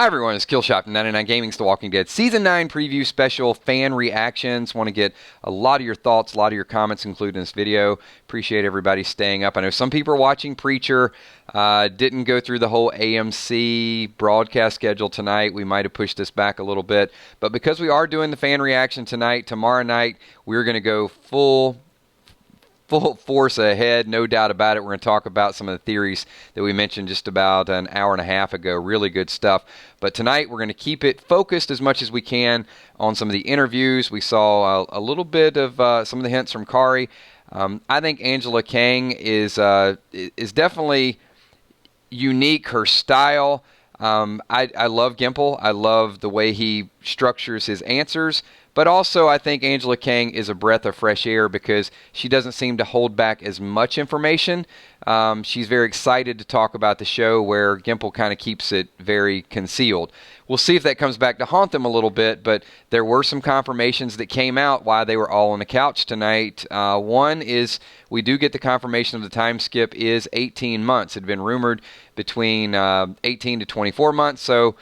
Hi everyone, it's Killshot from 99 Gaming's The Walking Dead Season 9 preview special fan reactions. Want to get a lot of your thoughts, a lot of your comments included in this video. Appreciate everybody staying up. I know some people are watching Preacher. Didn't go through the whole AMC broadcast schedule tonight. We might have pushed this back a little bit. But because we are doing the fan reaction tonight, tomorrow night we're going to go full force ahead, no doubt about it. We're going to talk about some of the theories that we mentioned just about an hour and a half ago. Really good stuff. But tonight we're going to keep it focused as much as we can on some of the interviews. We saw a little bit of some of the hints from Khary. I think Angela Kang is definitely unique. Her style. I love Gimple. I love the way he structures his answers. But also, I think Angela Kang is a breath of fresh air because she doesn't seem to hold back as much information. She's very excited to talk about the show, where Gimple kind of keeps it very concealed. We'll see if that comes back to haunt them a little bit, but there were some confirmations that came out while they were all on the couch tonight. One is we do get the confirmation of the time skip is 18 months. It had been rumored between 18 to 24 months, so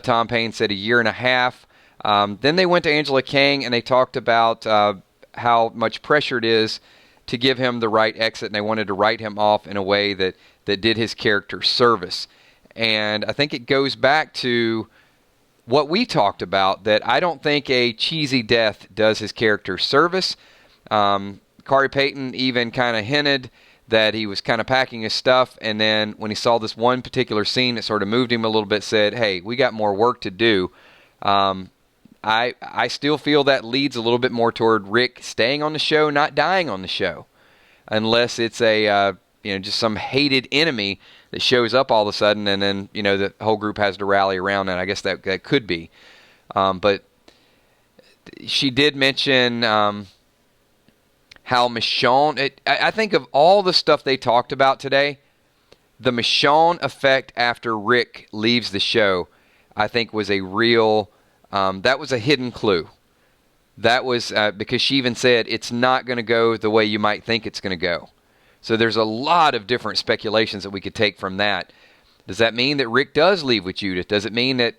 Tom Payne said a year and a half. Then they went to Angela Kang and they talked about how much pressure it is to give him the right exit, and they wanted to write him off in a way that did his character service. And I think it goes back to what we talked about, that I don't think a cheesy death does his character service. Khary Payton even kind of hinted that he was kind of packing his stuff, and then when he saw this one particular scene that sort of moved him a little bit, said, hey, we got more work to do. I still feel that leads a little bit more toward Rick staying on the show, not dying on the show, unless it's a just some hated enemy that shows up all of a sudden, and then the whole group has to rally around. And I guess that could be. But she did mention how Michonne. I think of all the stuff they talked about today, the Michonne effect after Rick leaves the show, I think was a real. That was a hidden clue. That was because she even said it's not going to go the way you might think it's going to go. So there's a lot of different speculations that we could take from that. Does that mean that Rick does leave with Judith? Does it mean that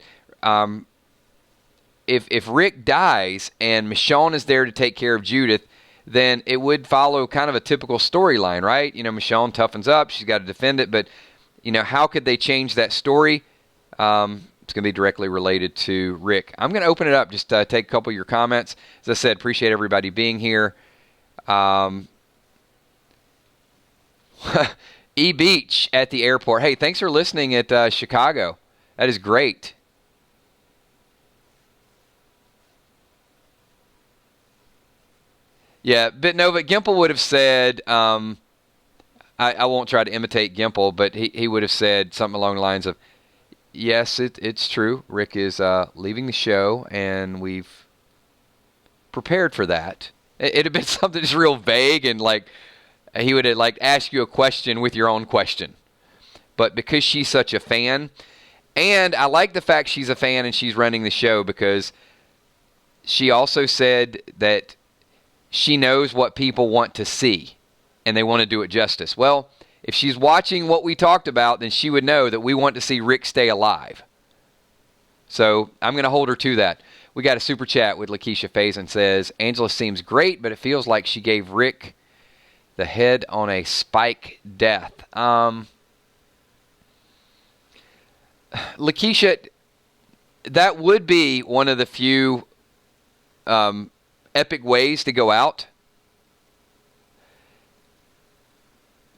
if Rick dies and Michonne is there to take care of Judith, then it would follow kind of a typical storyline, right? Michonne toughens up. She's got to defend it. But, how could they change that story? It's going to be directly related to Rick. I'm going to open it up, just take a couple of your comments. As I said, appreciate everybody being here. E-Beach at the airport. Hey, thanks for listening at Chicago. That is great. Yeah, Bitnova, Gimple would have said, I won't try to imitate Gimple, but he would have said something along the lines of, yes, it's true. Rick is leaving the show, and we've prepared for that. It'd have been something just real vague, and he would have asked you a question with your own question. But because she's such a fan, and I like the fact she's a fan and she's running the show, because she also said that she knows what people want to see, and they want to do it justice. Well, if she's watching what we talked about, then she would know that we want to see Rick stay alive. So I'm going to hold her to that. We got a super chat with Lakeisha Faison, says, Angela seems great, but it feels like she gave Rick the head on a spike death. Lakeisha, that would be one of the few epic ways to go out.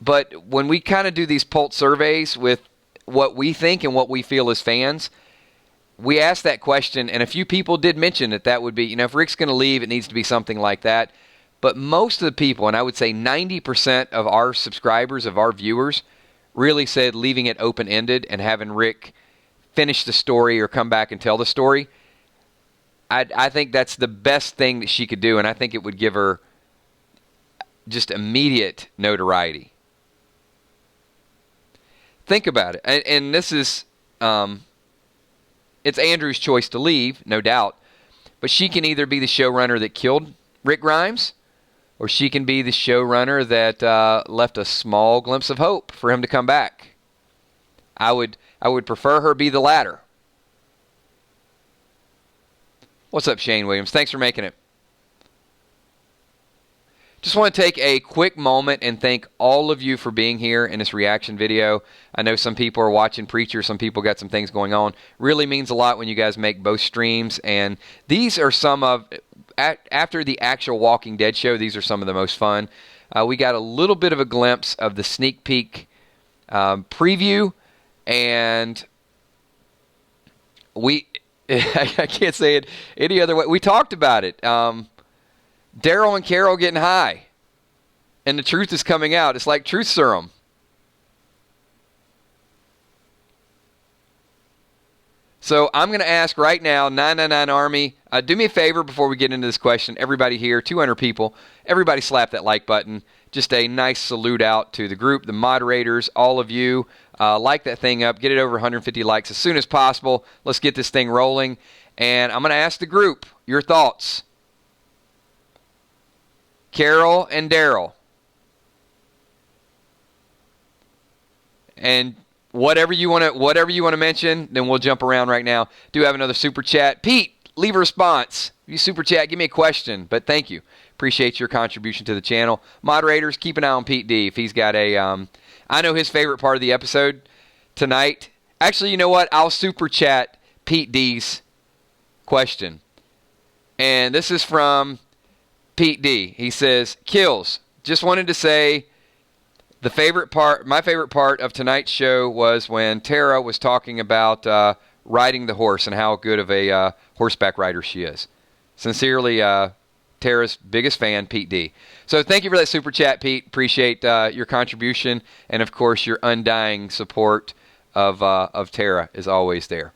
But when we kind of do these pulse surveys with what we think and what we feel as fans, we asked that question, and a few people did mention that would be, if Rick's going to leave, it needs to be something like that. But most of the people, and I would say 90% of our subscribers, of our viewers, really said leaving it open-ended and having Rick finish the story or come back and tell the story. I think that's the best thing that she could do, and I think it would give her just immediate notoriety. Think about it. And this is, it's Andrew's choice to leave, no doubt. But she can either be the showrunner that killed Rick Grimes, or she can be the showrunner that left a small glimpse of hope for him to come back. I would prefer her be the latter. What's up, Shane Williams? Thanks for making it. Just want to take a quick moment and thank all of you for being here in this reaction video. I know some people are watching Preacher. Some people got some things going on. Really means a lot when you guys make both streams. And these are some of, after the actual Walking Dead show, these are some of the most fun. We got a little bit of a glimpse of the sneak peek preview. And I can't say it any other way. We talked about it. Daryl and Carol getting high, and the truth is coming out. It's like truth serum. So I'm going to ask right now, 999 Army, do me a favor before we get into this question. Everybody here, 200 people, everybody slap that like button. Just a nice salute out to the group, the moderators, all of you. Like that thing up. Get it over 150 likes as soon as possible. Let's get this thing rolling. And I'm going to ask the group your thoughts. Carol and Daryl. And whatever you want to mention, then we'll jump around right now. Do have another super chat. Pete, leave a response. If you super chat, give me a question. But thank you. Appreciate your contribution to the channel. Moderators, keep an eye on Pete D. If he's got a I know his favorite part of the episode tonight. Actually, you know what? I'll super chat Pete D's question. And this is from Pete D. He says, Kills, just wanted to say my favorite part of tonight's show was when Tara was talking about riding the horse and how good of a horseback rider she is. Sincerely, Tara's biggest fan, Pete D. So thank you for that super chat, Pete. Appreciate your contribution. And, of course, your undying support of Tara is always there.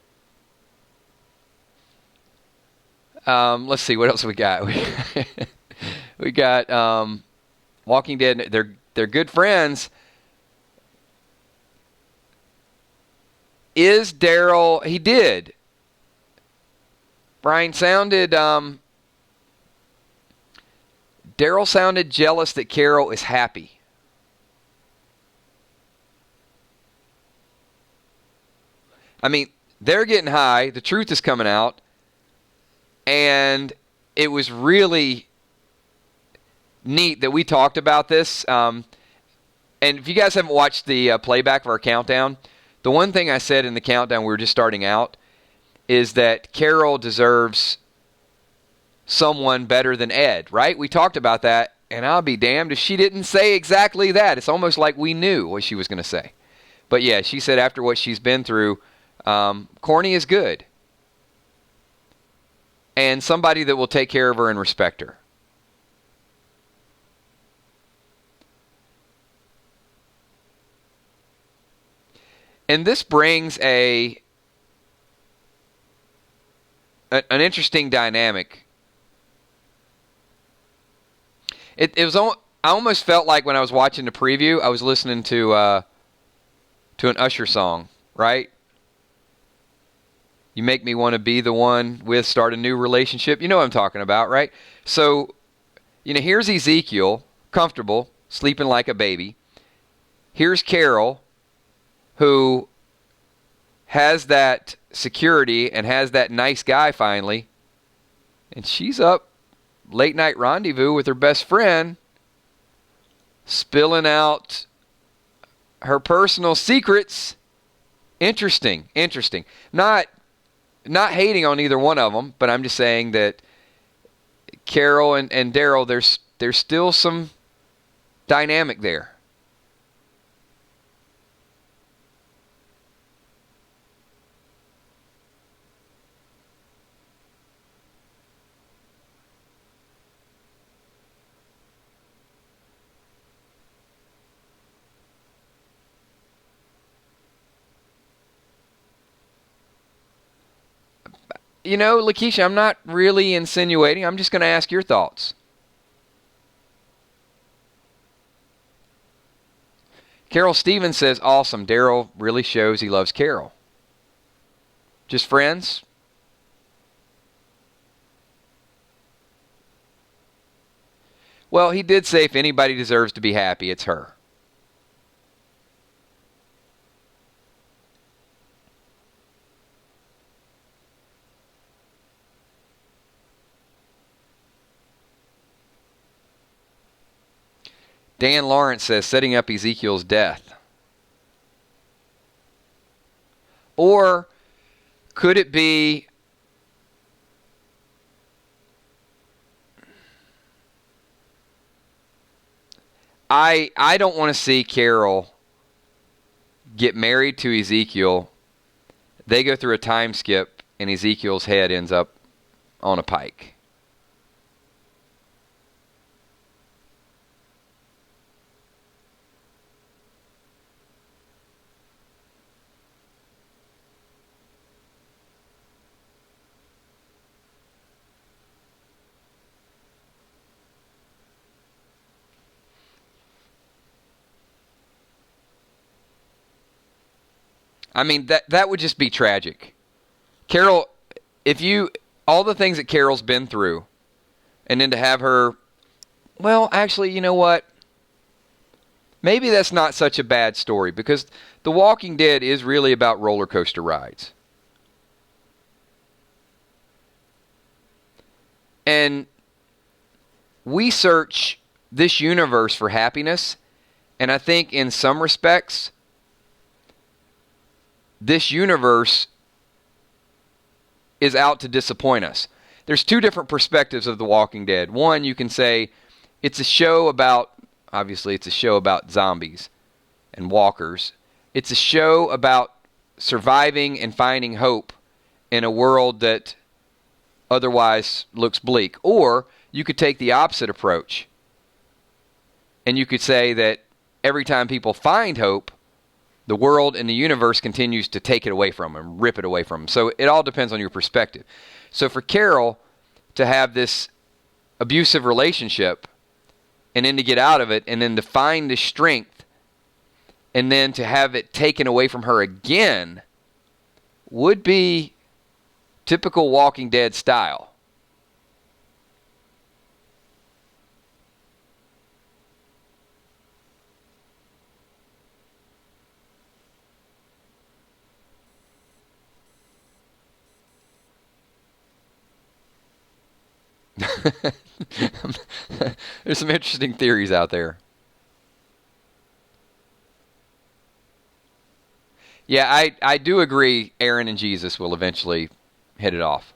Let's see. What else we got? We got Walking Dead. They're good friends. Is Daryl? He did. Brian sounded. Daryl sounded jealous that Carol is happy. I mean, they're getting high. The truth is coming out. And it was really neat that we talked about this. And if you guys haven't watched the playback of our countdown, the one thing I said in the countdown, we were just starting out, is that Carol deserves someone better than Ed, right? We talked about that, and I'll be damned if she didn't say exactly that. It's almost like we knew what she was going to say. But yeah, she said after what she's been through, Corny is good. And somebody that will take care of her and respect her. And this brings an interesting dynamic. It was. I almost felt like when I was watching the preview, I was listening to an Usher song, right? You make me want to be the one with start a new relationship. You know what I'm talking about, right? So, here's Ezekiel, comfortable, sleeping like a baby. Here's Carol, who has that security and has that nice guy finally. And she's up late night rendezvous with her best friend, spilling out her personal secrets. Interesting. Not hating on either one of them, but I'm just saying that Carol and Daryl, there's still some dynamic there. Lakeisha, I'm not really insinuating. I'm just going to ask your thoughts. Carol Stevens says, awesome. Daryl really shows he loves Carol. Just friends? Well, he did say if anybody deserves to be happy, it's her. Dan Lawrence says setting up Ezekiel's death. Or could it be I don't want to see Carol get married to Ezekiel. They go through a time skip and Ezekiel's head ends up on a pike. I mean, that would just be tragic. Carol, all the things that Carol's been through, and then to have her, well, actually, you know what? Maybe that's not such a bad story, because The Walking Dead is really about roller coaster rides. And we search this universe for happiness, and I think in some respects, this universe is out to disappoint us. There's two different perspectives of The Walking Dead. One, you can say it's a show about, obviously it's a show about zombies and walkers. It's a show about surviving and finding hope in a world that otherwise looks bleak. Or you could take the opposite approach, and you could say that every time people find hope, the world and the universe continues to take it away from them, rip it away from them. So it all depends on your perspective. So for Carol to have this abusive relationship and then to get out of it and then to find the strength and then to have it taken away from her again would be typical Walking Dead style. There's some interesting theories out there. Yeah, I do agree Aaron and Jesus will eventually hit it off.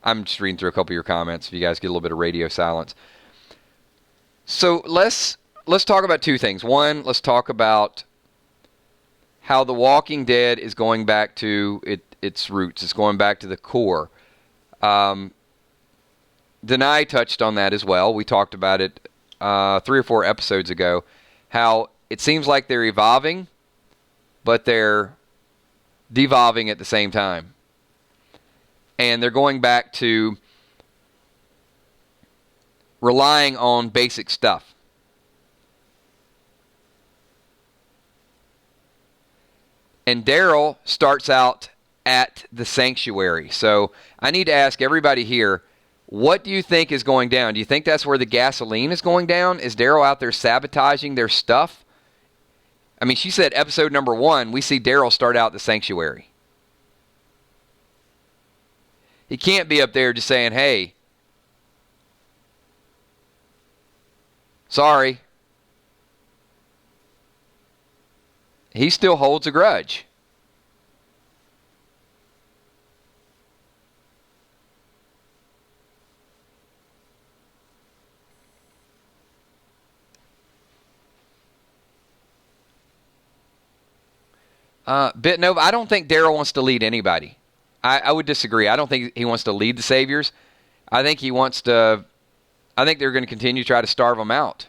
I'm just reading through a couple of your comments. If you guys get a little bit of radio silence. So let's talk about two things. One, let's talk about how The Walking Dead is going back to its roots. It's going back to the core. Denai touched on that as well. We talked about it 3 or 4 episodes ago. How it seems like they're evolving, but they're devolving at the same time. And they're going back to relying on basic stuff. And Daryl starts out at the sanctuary. So I need to ask everybody here, what do you think is going down? Do you think that's where the gasoline is going down? Is Daryl out there sabotaging their stuff? I mean, she said episode number 1, we see Daryl start out at the sanctuary. He can't be up there just saying, hey, sorry. He still holds a grudge. Bitnova, I don't think Daryl wants to lead anybody. I would disagree. I don't think he wants to lead the Saviors. I think he wants to. I think they're going to continue to try to starve them out.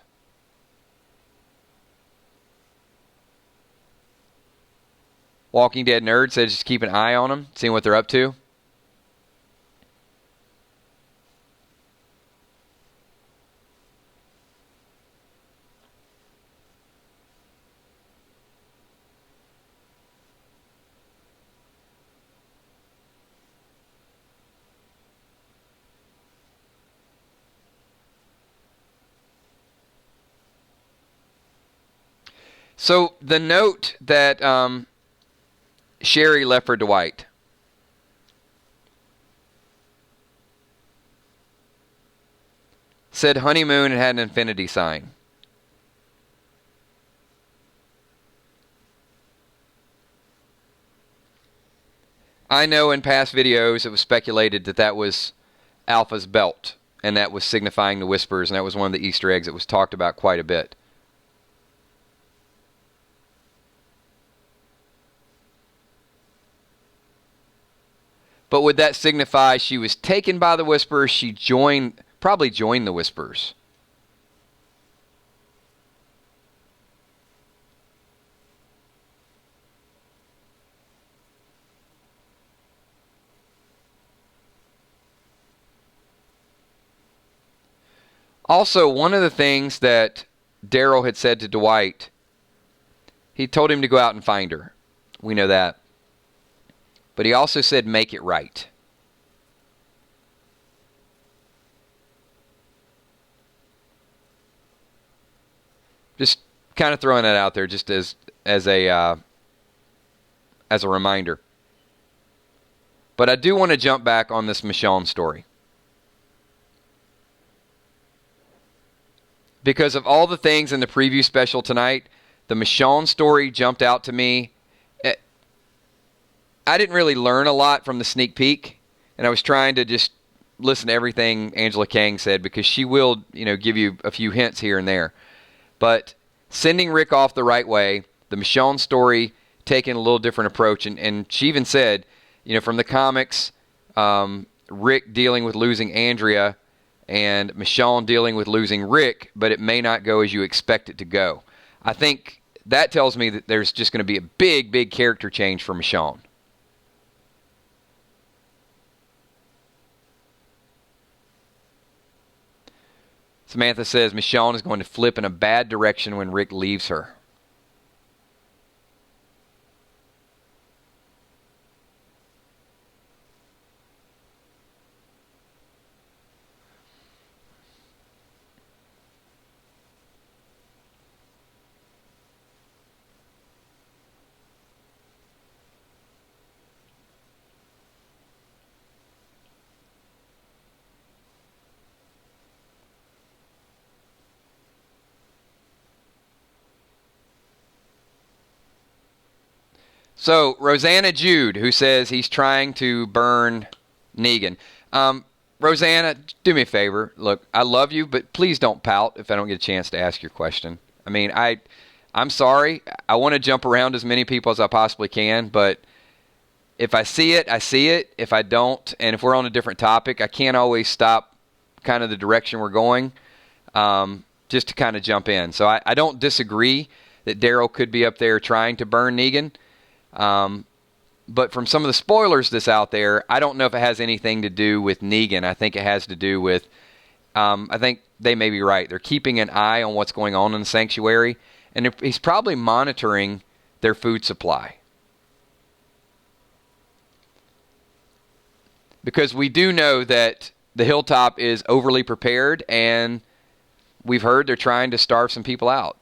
Walking Dead Nerd says just keep an eye on them, seeing what they're up to. So the note that Sherry left for Dwight. Said honeymoon and had an infinity sign. I know in past videos it was speculated that that was Alpha's belt, and that was signifying the whispers, and that was one of the Easter eggs that was talked about quite a bit. But would that signify she was taken by the whispers? She probably joined the whispers. Also, one of the things that Daryl had said to Dwight, he told him to go out and find her. We know that. But he also said, make it right. Just kind of throwing that out there just as a reminder. But I do want to jump back on this Michonne story. Because of all the things in the preview special tonight, the Michonne story jumped out to me. I didn't really learn a lot from the sneak peek, and I was trying to just listen to everything Angela Kang said because she will, give you a few hints here and there. But sending Rick off the right way, the Michonne story taking a little different approach, and she even said, from the comics, Rick dealing with losing Andrea and Michonne dealing with losing Rick, but it may not go as you expect it to go. I think that tells me that there's just going to be a big, big character change for Michonne. Samantha says Michonne is going to flip in a bad direction when Rick leaves her. So, Rosanna Jude, who says he's trying to burn Negan. Rosanna, do me a favor. Look, I love you, but please don't pout if I don't get a chance to ask your question. I mean, I'm sorry. I want to jump around as many people as I possibly can, but if I see it, I see it. If I don't, and if we're on a different topic, I can't always stop kind of the direction we're going just to kind of jump in. So I don't disagree that Daryl could be up there trying to burn Negan. But from some of the spoilers that's out there, I don't know if it has anything to do with Negan. I think it has to do with, I think they may be right. They're keeping an eye on what's going on in the sanctuary, and he's probably monitoring their food supply. Because we do know that the hilltop is overly prepared, and we've heard they're trying to starve some people out.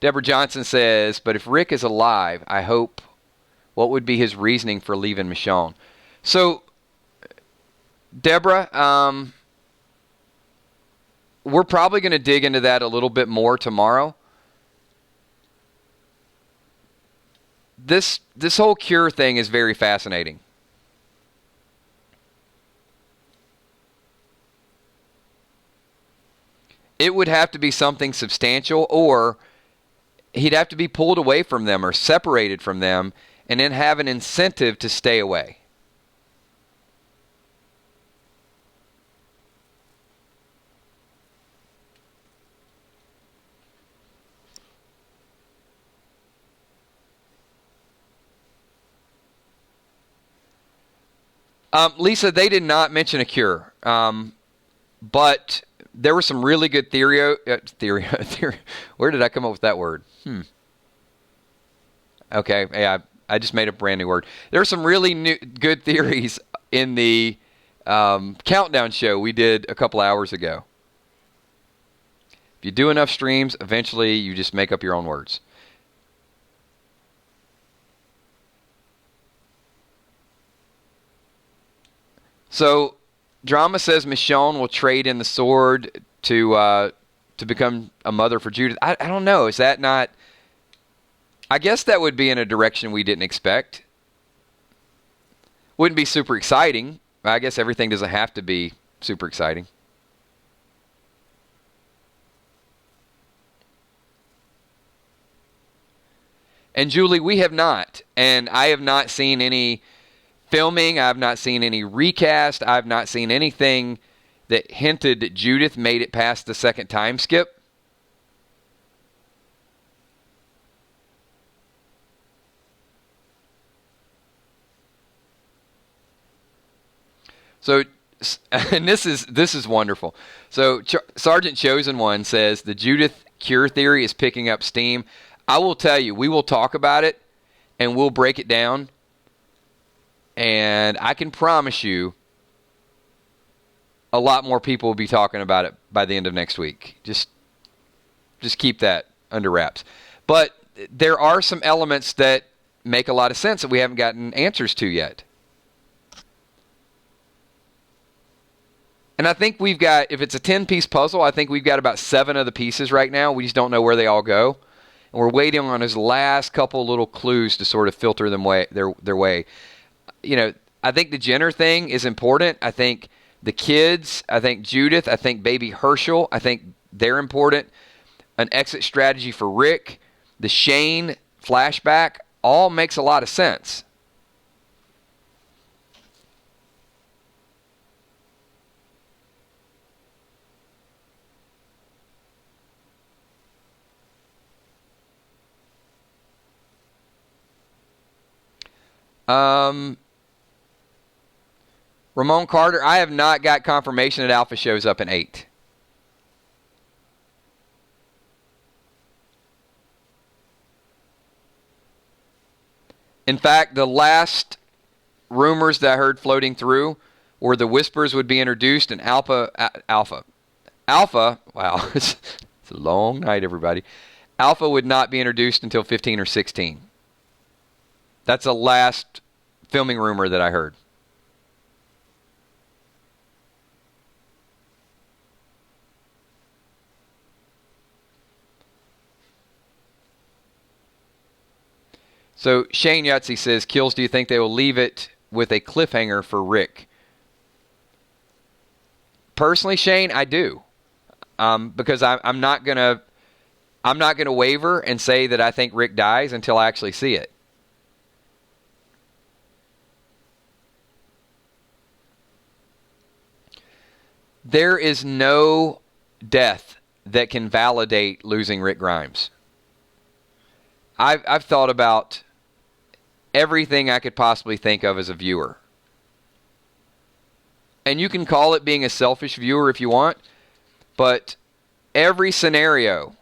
Deborah Johnson says, but if Rick is alive, I hope, what would be his reasoning for leaving Michonne? So, Deborah, we're probably going to dig into that a little bit more tomorrow. This whole cure thing is very fascinating. It would have to be something substantial, or he'd have to be pulled away from them or separated from them and then have an incentive to stay away. Lisa, they did not mention a cure, but there were some really good theory. Where did I come up with that word? Okay, yeah, I just made a brand new word. There are some really good theories in the countdown show we did a couple hours ago. If you do enough streams, eventually you just make up your own words. So, Drama says Michonne will trade in the sword to become a mother for Judith. I don't know. Is that not... I guess that would be in a direction we didn't expect. Wouldn't be super exciting. I guess everything doesn't have to be super exciting. And Julie, we have not. And I have not seen any filming. I have not seen any recast. I have not seen anything that hinted that Judith made it past the second time skip. So, and this is wonderful. So, Sergeant Chosen One says the Judith cure theory is picking up steam. I will tell you, we will talk about it, and we'll break it down. And I can promise you, a lot more people will be talking about it by the end of next week. Just keep that under wraps. But there are some elements that make a lot of sense that we haven't gotten answers to yet. And I think we've got, if it's a 10-piece puzzle, I think we've got about 7 of the pieces right now. We just don't know where they all go. And we're waiting on his last couple little clues to sort of filter them their way. You know, I think the Jenner thing is important. I think the kids, I think Judith, I think baby Herschel, I think they're important. An exit strategy for Rick, the Shane flashback, all makes a lot of sense. Ramon Carter, I have not got confirmation that Alpha shows up in 8. In fact, the last rumors that I heard floating through were the Whispers would be introduced and Alpha, wow, it's a long night, everybody. Alpha would not be introduced until 15 or 16. That's the last filming rumor that I heard. So Shane Yahtzee says, Kills, do you think they will leave it with a cliffhanger for Rick? Personally, Shane, I do. Because I'm not gonna waver and say that I think Rick dies until I actually see it. There is no death that can validate losing Rick Grimes. I've thought about everything I could possibly think of as a viewer. And you can call it being a selfish viewer if you want, but every scenario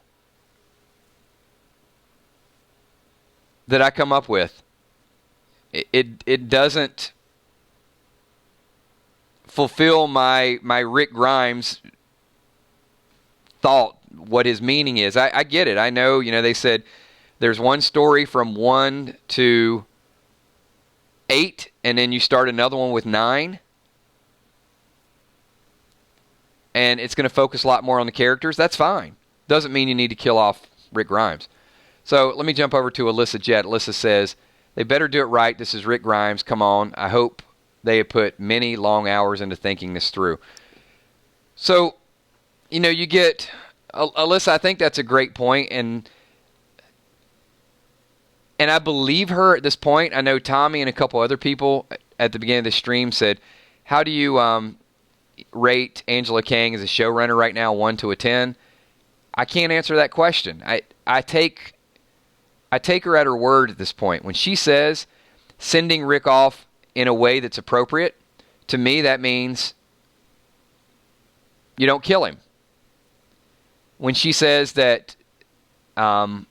that I come up with, it doesn't fulfill my Rick Grimes thought, what his meaning is. I get it. I know, they said there's one story from 1 to 8, and then you start another one with 9. And it's going to focus a lot more on the characters. That's fine. Doesn't mean you need to kill off Rick Grimes. So let me jump over to Alyssa Jett. Alyssa says, they better do it right. This is Rick Grimes. Come on. I hope they have put many long hours into thinking this through. So, you get... Alyssa, I think that's a great point, and I believe her at this point. I know Tommy and a couple other people at the beginning of the stream said, how do you rate Angela Kang as a showrunner right now, 1 to a 10? I can't answer that question. I take her at her word at this point. When she says sending Rick off in a way that's appropriate, to me that means you don't kill him. When she says that some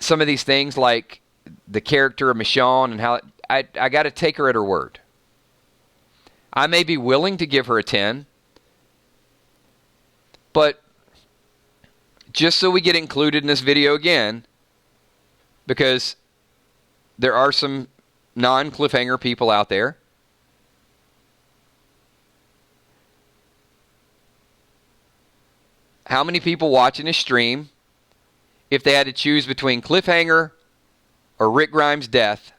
of these things like the character of Michonne and how I got to take her at her word. I may be willing to give her a 10, but just so we get included in this video again, because there are some non-cliffhanger people out there, how many people watching this stream, if they had to choose between cliffhanger or Rick Grimes' death,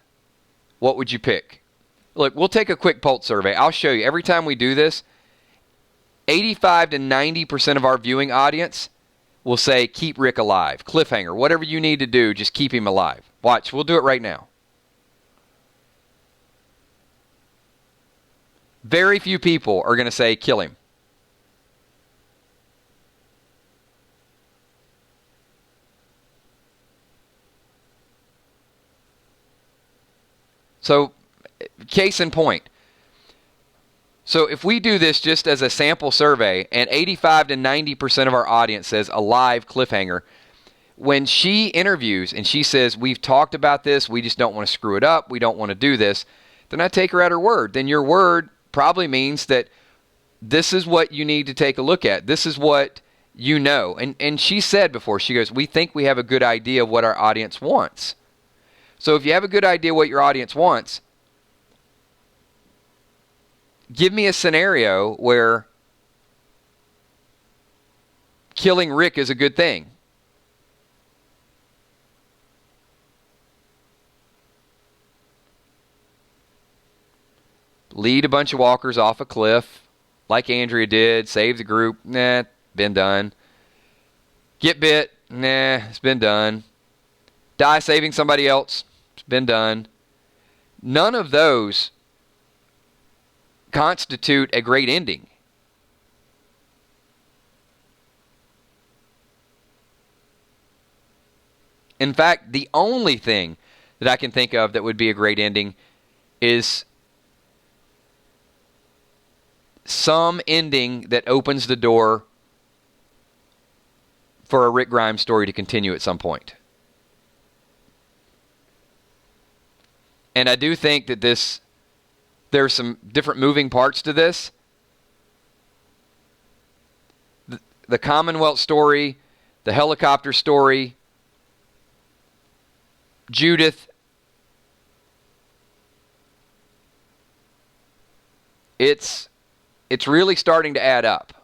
what would you pick? Look, we'll take a quick pulse survey. I'll show you. Every time we do this, 85 to 90% of our viewing audience will say, keep Rick alive. Cliffhanger. Whatever you need to do, just keep him alive. Watch. We'll do it right now. Very few people are going to say, kill him. So, case in point. So if we do this just as a sample survey and 85 to 90% of our audience says alive cliffhanger, when she interviews and she says, we've talked about this, we just don't want to screw it up, we don't want to do this, then I take her at her word. Then your word probably means that this is what you need to take a look at. This is what you know. And she said before, she goes, we think we have a good idea of what our audience wants. So if you have a good idea what your audience wants, give me a scenario where killing Rick is a good thing. Lead a bunch of walkers off a cliff, like Andrea did. Save the group. Nah, been done. Get bit. Nah, it's been done. Die saving somebody else. It's been done. None of those constitute a great ending. In fact, the only thing that I can think of that would be a great ending is some ending that opens the door for a Rick Grimes story to continue at some point. And I do think that there's some different moving parts to this. The Commonwealth story, the helicopter story, Judith. It's really starting to add up.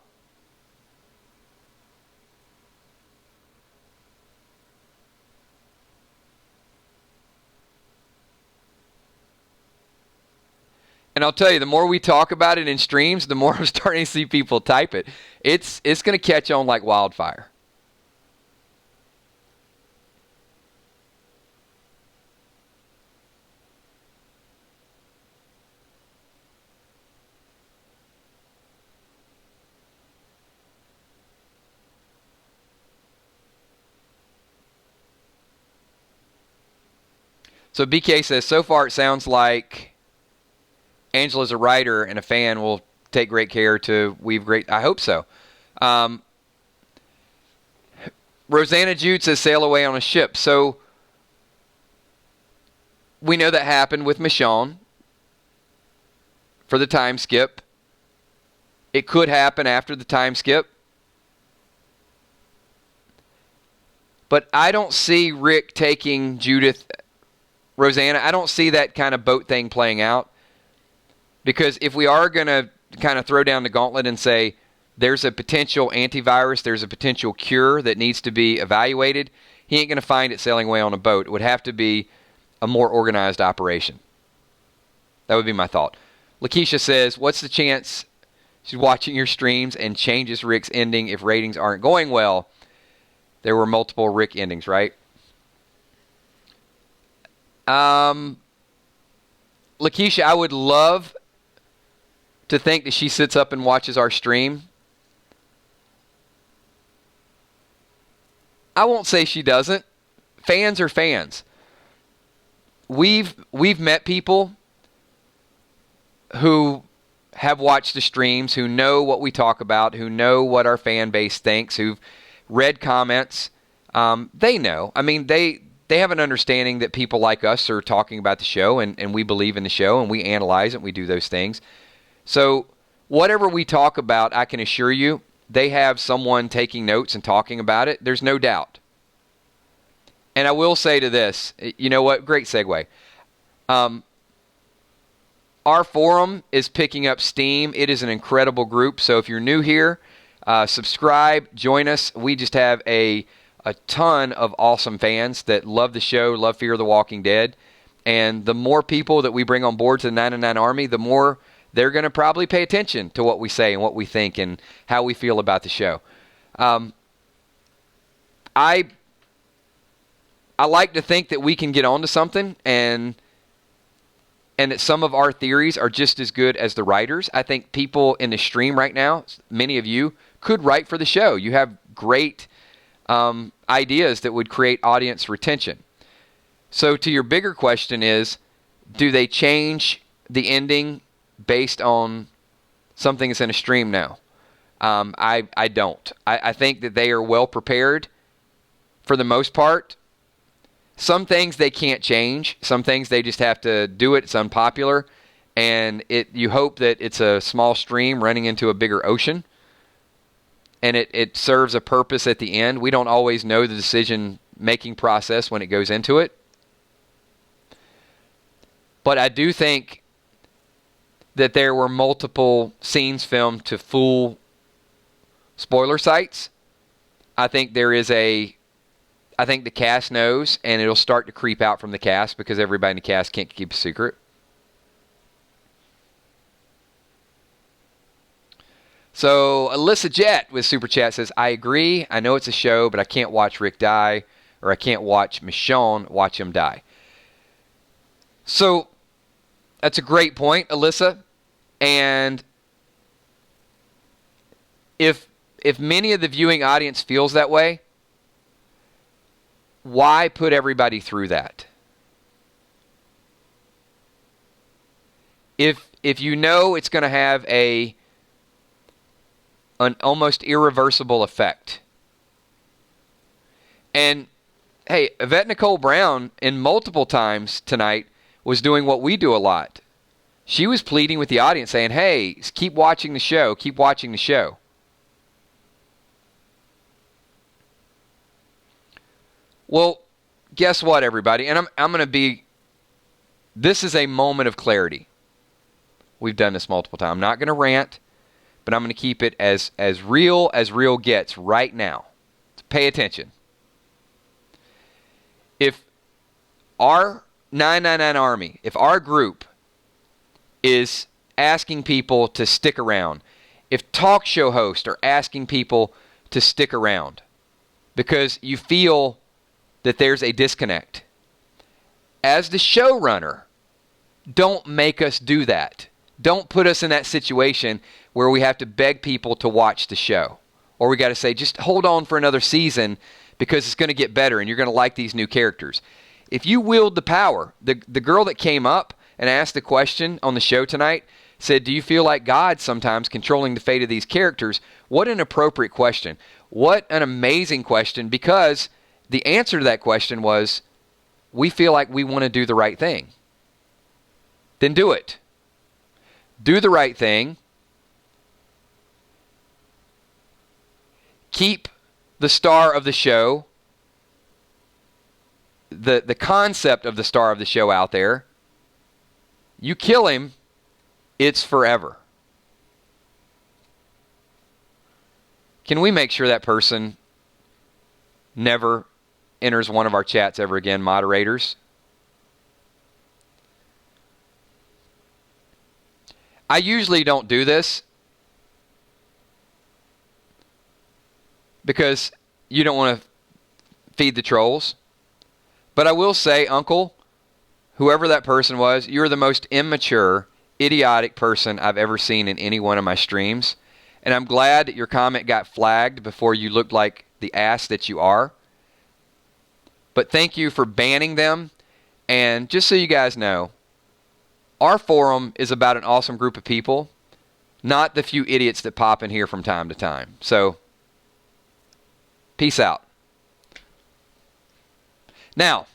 And I'll tell you, the more we talk about it in streams, the more I'm starting to see people type it. It's going to catch on like wildfire. So BK says, so far it sounds like Angela's a writer and a fan will take great care to weave great. I hope so. Rosanna Jude says sail away on a ship. So we know that happened with Michonne for the time skip. It could happen after the time skip. But I don't see Rick taking Judith, Rosanna. I don't see that kind of boat thing playing out. Because if we are going to kind of throw down the gauntlet and say there's a potential antivirus, there's a potential cure that needs to be evaluated, he ain't going to find it sailing away on a boat. It would have to be a more organized operation. That would be my thought. Lakeisha says, what's the chance she's watching your streams and changes Rick's ending if ratings aren't going well? There were multiple Rick endings, right? Lakeisha, I would love to think that she sits up and watches our stream. I won't say she doesn't. Fans are fans. We've met people who have watched the streams, who know what we talk about, who know what our fan base thinks, who've read comments. They know. I mean, they have an understanding that people like us are talking about the show, and we believe in the show, and we analyze it, and we do those things. So whatever we talk about, I can assure you, they have someone taking notes and talking about it. There's no doubt. And I will say to this, you know what? Great segue. Our forum is picking up steam. It is an incredible group. So if you're new here, subscribe, join us. We just have a ton of awesome fans that love the show, love Fear the Walking Dead. And the more people that we bring on board to the 99 Army, the more they're going to probably pay attention to what we say and what we think and how we feel about the show. I like to think that we can get onto something and that some of our theories are just as good as the writers. I think people in the stream right now, many of you, could write for the show. You have great ideas that would create audience retention. So to your bigger question is, do they change the ending based on something that's in a stream now? I don't. I think that they are well prepared for the most part. Some things they can't change. Some things they just have to do it. It's unpopular. And you hope that it's a small stream running into a bigger ocean. And it serves a purpose at the end. We don't always know the decision-making process when it goes into it. But I do think that there were multiple scenes filmed to fool spoiler sites. I think I think the cast knows, and it'll start to creep out from the cast because everybody in the cast can't keep a secret. So Alyssa Jett with Super Chat says, I agree. I know it's a show, but I can't watch Rick die, or I can't watch Michonne watch him die. So that's a great point, Alyssa. And if many of the viewing audience feels that way, why put everybody through that? If you know it's going to have an almost irreversible effect. And hey, Yvette Nicole Brown in multiple times tonight was doing what we do a lot. She was pleading with the audience saying, hey, keep watching the show, keep watching the show. Well, guess what, everybody? And I'm going to be... This is a moment of clarity. We've done this multiple times. I'm not going to rant, but I'm going to keep it as real as real gets right now. Pay attention. If our 999 Army, if our group is asking people to stick around, if talk show hosts are asking people to stick around because you feel that there's a disconnect, as the showrunner, don't make us do that. Don't put us in that situation where we have to beg people to watch the show. Or we got to say, just hold on for another season because it's going to get better and you're going to like these new characters. If you wield the power, the girl that came up and asked the question on the show tonight said, do you feel like God sometimes controlling the fate of these characters? What an appropriate question. What an amazing question, because the answer to that question was, we feel like we want to do the right thing. Then do it. Do the right thing. Keep the star of the show, the concept of the star of the show out there. You kill him, it's forever. Can we make sure that person never enters one of our chats ever again, moderators? I usually don't do this because you don't want to feed the trolls. But I will say, Uncle, whoever that person was, you're the most immature, idiotic person I've ever seen in any one of my streams. And I'm glad that your comment got flagged before you looked like the ass that you are. But thank you for banning them. And just so you guys know, our forum is about an awesome group of people, not the few idiots that pop in here from time to time. So, peace out. Now,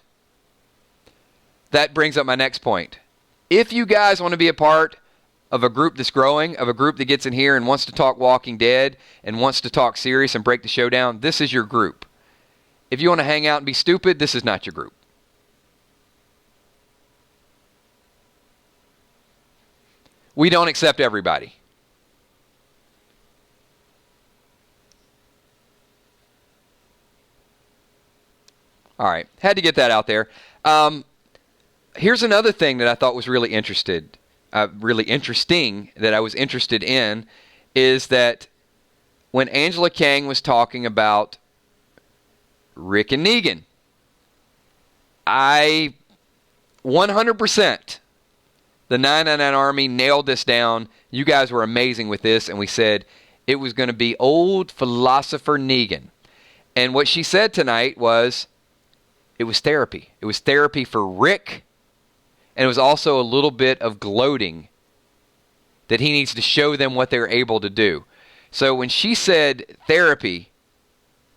that brings up my next point. If you guys want to be a part of a group that's growing, of a group that gets in here and wants to talk Walking Dead and wants to talk serious and break the show down, this is your group. If you want to hang out and be stupid, this is not your group. We don't accept everybody. All right, had to get that out there. Here's another thing that I thought was really interesting that I was interested in is that when Angela Kang was talking about Rick and Negan, I 100% the 999 Army nailed this down. You guys were amazing with this, and we said it was going to be old philosopher Negan. And what she said tonight was it was therapy. It was therapy for Rick, and it was also a little bit of gloating that he needs to show them what they're able to do. So when she said therapy,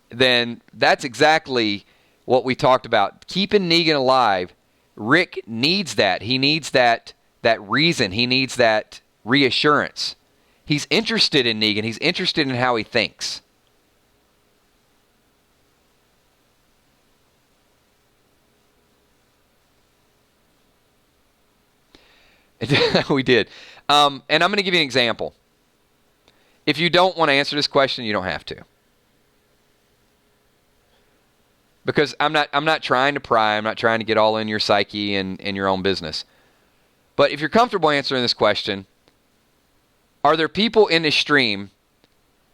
then that's exactly what we talked about. Keeping Negan alive, Rick needs that. He needs that reason. He needs that reassurance. He's interested in Negan. He's interested in how he thinks. We did. And I'm going to give you an example. If you don't want to answer this question, you don't have to. Because I'm not trying to pry. I'm not trying to get all in your psyche and in your own business. But if you're comfortable answering this question, are there people in this stream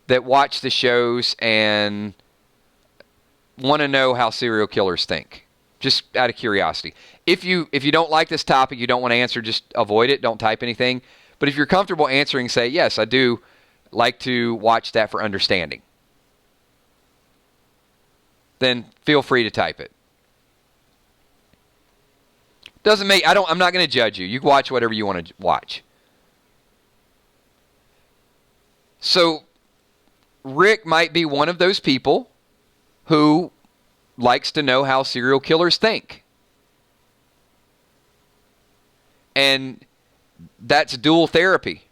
that watch the shows and want to know how serial killers think? Just out of curiosity. If you don't like this topic, you don't want to answer, just avoid it. Don't type anything. But if you're comfortable answering, say, yes, I do like to watch that for understanding. Then feel free to type it. Doesn't make I'm not going to judge you. You can watch whatever you want to watch. So Rick might be one of those people who likes to know how serial killers think. And that's dual therapy.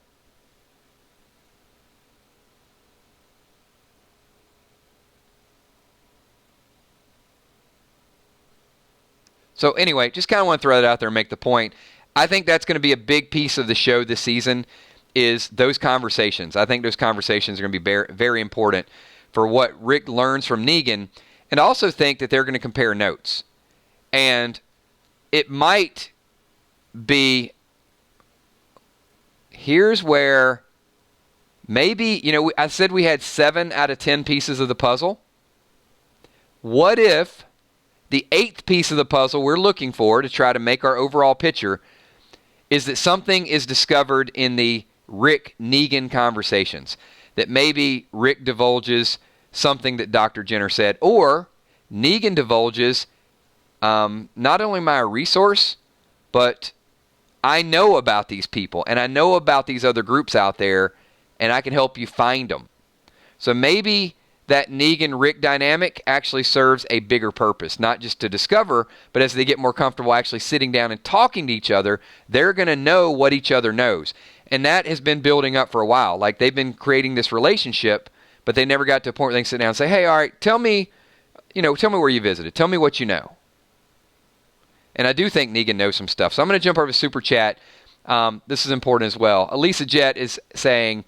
So anyway, just kind of want to throw that out there and make the point. I think that's going to be a big piece of the show this season is those conversations. I think those conversations are going to be very, very important for what Rick learns from Negan. And I also think that they're going to compare notes. And it might be, here's where maybe, I said we had 7 out of 10 pieces of the puzzle. What if the 8th piece of the puzzle we're looking for to try to make our overall picture is that something is discovered in the Rick-Negan conversations? That maybe Rick divulges something that Dr. Jenner said, or Negan divulges not only my resource, but I know about these people, and I know about these other groups out there, and I can help you find them. So maybe that Negan-Rick dynamic actually serves a bigger purpose, not just to discover, but as they get more comfortable actually sitting down and talking to each other, they're going to know what each other knows. And that has been building up for a while. Like they've been creating this relationship, but they never got to a point where they can sit down and say, hey, all right, tell me where you visited. Tell me what you know. And I do think Negan knows some stuff. So I'm going to jump over to Super Chat. This is important as well. Elisa Jett is saying,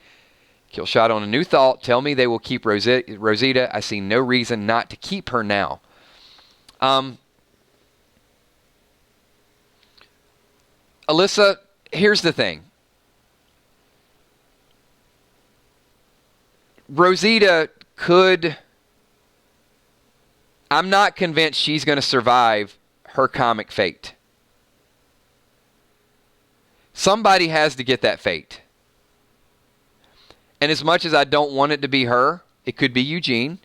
Kill shot on a new thought. Tell me they will keep Rosita. I see no reason not to keep her now. Alyssa, here's the thing. Rosita could... I'm not convinced she's going to survive her comic fate. Somebody has to get that fate. And as much as I don't want it to be her, it could be Eugene.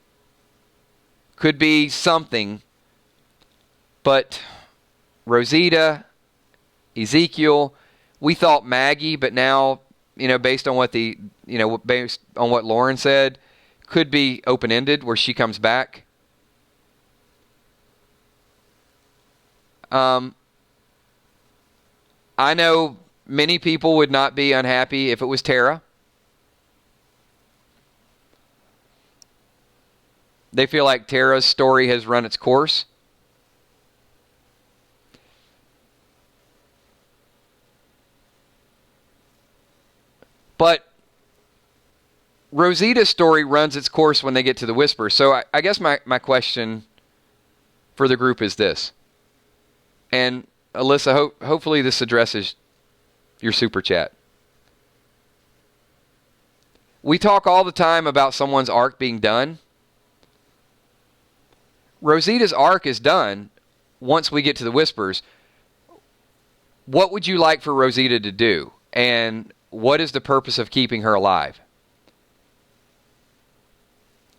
Could be something. But Rosita, Ezekiel, we thought Maggie, but now, based on what based on what Lauren said, could be open-ended where she comes back. I know many people would not be unhappy if it was Tara. They feel like Tara's story has run its course. But Rosita's story runs its course when they get to the Whisper. So I guess my question for the group is this. And Alyssa, hopefully this addresses your super chat. We talk all the time about someone's arc being done. Rosita's arc is done once we get to the Whispers. What would you like for Rosita to do? And what is the purpose of keeping her alive?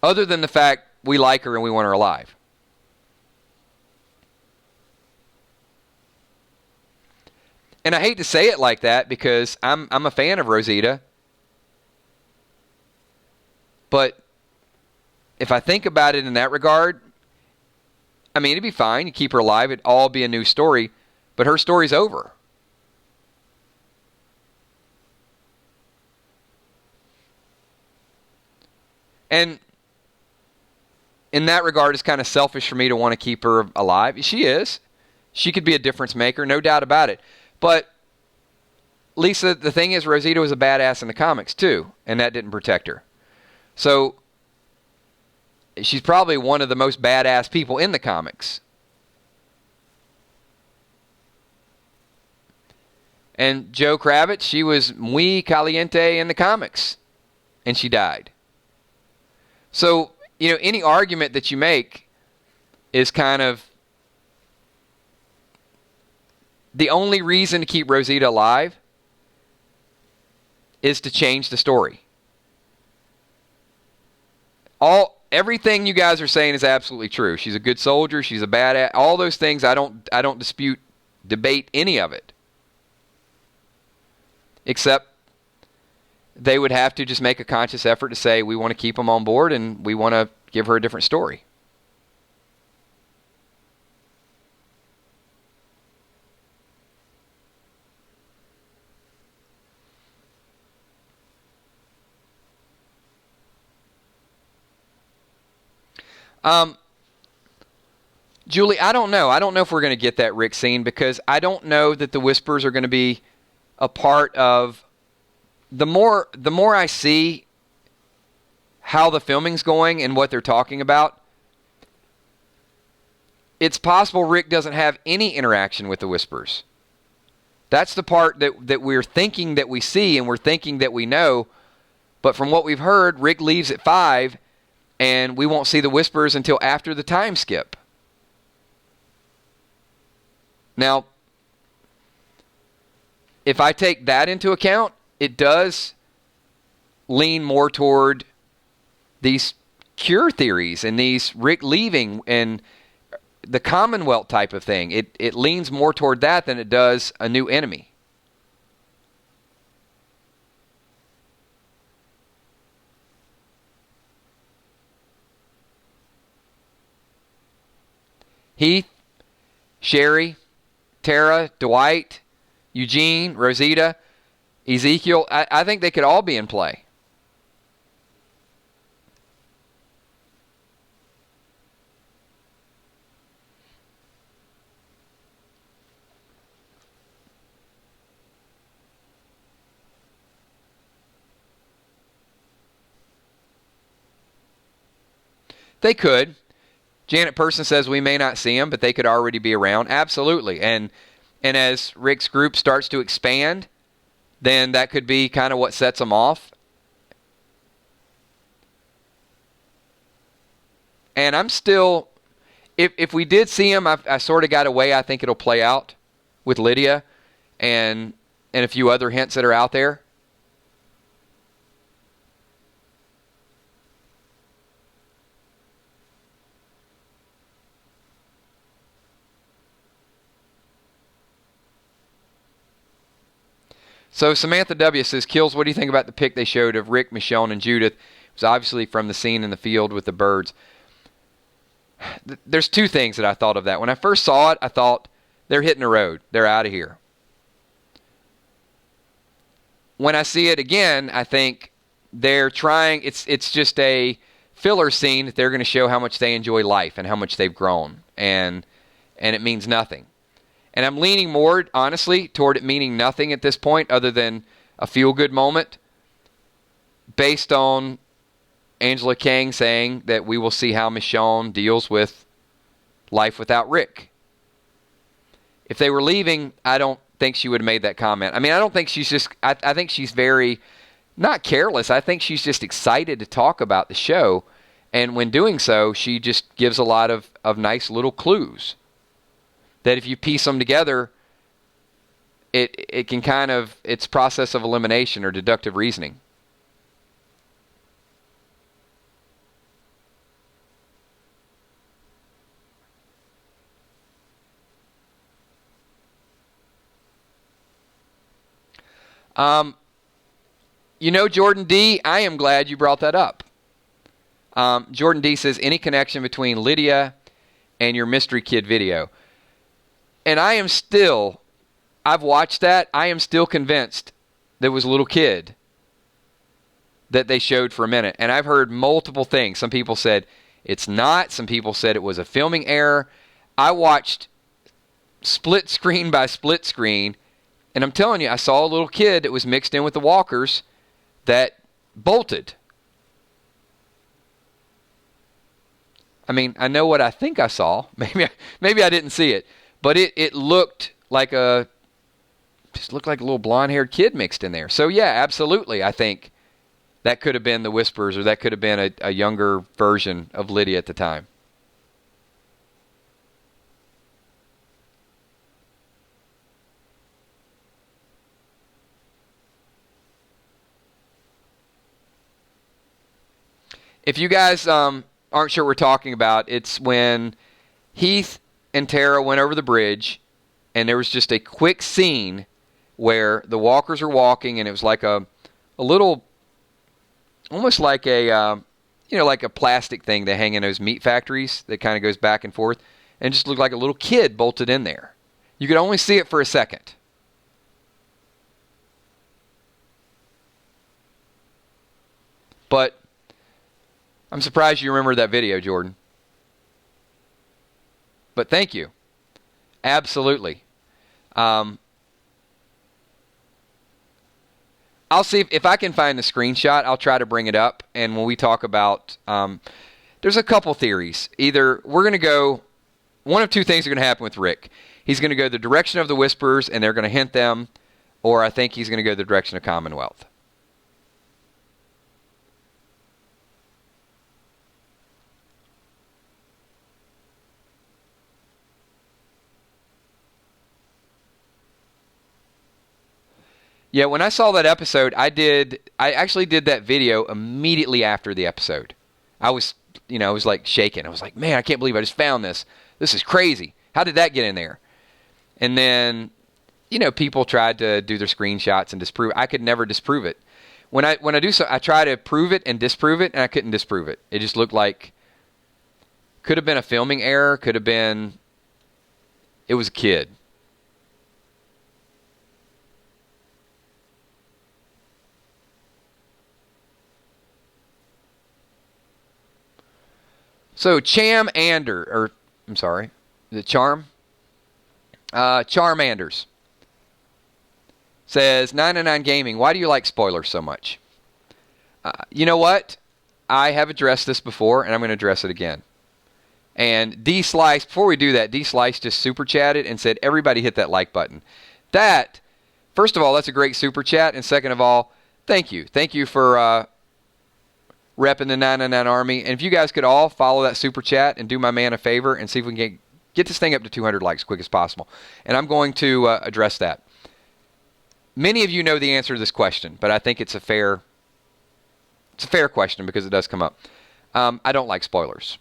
Other than the fact we like her and we want her alive. And I hate to say it like that because I'm a fan of Rosita. But if I think about it in that regard, I mean, it'd be fine. You keep her alive. It'd all be a new story. But her story's over. And in that regard, it's kind of selfish for me to want to keep her alive. She is. She could be a difference maker, no doubt about it. But, Lisa, the thing is, Rosita was a badass in the comics, too. And that didn't protect her. So, she's probably one of the most badass people in the comics. And Joe Kravitz, she was muy caliente in the comics. And she died. So, you know, any argument that you make is kind of the only reason to keep Rosita alive is to change the story. Everything you guys are saying is absolutely true. She's a good soldier. She's a badass. All those things, I don't debate any of it. Except they would have to just make a conscious effort to say, we want to keep them on board and we want to give her a different story. Julie, I don't know. I don't know if we're going to get that Rick scene because I don't know that the Whispers are going to be a part of. The more I see how the filming's going and what they're talking about, it's possible Rick doesn't have any interaction with the Whispers. That's the part that we're thinking that we see and we're thinking that we know. But from what we've heard, Rick leaves at 5 and we won't see the Whispers until after the time skip. Now, if I take that into account, it does lean more toward these cure theories and these Rick leaving and the Commonwealth type of thing. It leans more toward that than it does a new enemy. Heath, Sherry, Tara, Dwight, Eugene, Rosita, Ezekiel, I think they could all be in play. They could. Janet Person says we may not see them, but they could already be around. Absolutely. And as Rick's group starts to expand, then that could be kind of what sets them off. And I'm still, if we did see him, I sort of got a way I think it'll play out with Lydia and a few other hints that are out there. So Samantha W. says, Kills, what do you think about the pic they showed of Rick, Michonne, and Judith? It was obviously from the scene in the field with the birds. There's two things that I thought of that. When I first saw it, I thought, they're hitting the road. They're out of here. when I see it again, I think they're trying. It's just a filler scene that they're going to show how much they enjoy life and how much they've grown, and it means nothing. And I'm leaning more, honestly, toward it meaning nothing at this point, other than a feel-good moment, based on Angela Kang saying that we will see how Michonne deals with life without Rick. If they were leaving, I don't think she would have made that comment. I mean, I don't think she's just, I think she's very, not careless. I think she's just excited to talk about the show. And when doing so, she just gives a lot of nice little clues that if you piece them together, it can kind of, it's process of elimination or deductive reasoning. Jordan D., I am glad you brought that up. Jordan D. says, any connection between Lydia and your Mystery Kid video? And I've watched that. I am still convinced there was a little kid that they showed for a minute. And I've heard multiple things. Some people said it's not. Some people said it was a filming error. I watched split screen by split screen, and I'm telling you, I saw a little kid that was mixed in with the walkers that bolted. I mean, I know what I think I saw. Maybe I didn't see it, but it looked like a little blonde-haired kid mixed in there. So yeah, absolutely. I think that could have been the Whispers, or that could have been a younger version of Lydia at the time. If you guys aren't sure what we're talking about, it's when Heath and Tara went over the bridge, and there was just a quick scene where the walkers are walking, and it was like a little, almost like like a plastic thing they hang in those meat factories that kind of goes back and forth, and it just looked like a little kid bolted in there. You could only see it for a second. But I'm surprised you remember that video, Jordan. But thank you. Absolutely. I'll see if I can find the screenshot. I'll try to bring it up. And when we talk about, there's a couple theories. Either we're going to go, one of two things are going to happen with Rick. He's going to go the direction of the Whispers, and they're going to hint them, or I think he's going to go the direction of Commonwealth. Yeah, when I saw that episode, I actually did that video immediately after the episode. I was like shaking. I was like, man, I can't believe I just found this. This is crazy. How did that get in there? And then, people tried to do their screenshots and disprove it. I could never disprove it. When I do so, I try to prove it and disprove it, and I couldn't disprove it. It just looked like, could have been a filming error, could have been, it was a kid. So Charmanders says, 99 Gaming, why do you like spoilers so much? You know what? I have addressed this before, and I'm going to address it again. And D-Slice, before we do that, D-Slice just super chatted and said, everybody hit that like button. That, first of all, that's a great super chat. And second of all, thank you. Thank you for repping the 999 Army. And if you guys could all follow that super chat and do my man a favor and see if we can get this thing up to 200 likes as quick as possible. And I'm going to address that. Many of you know the answer to this question, but I think it's a fair question because it does come up. I don't like spoilers.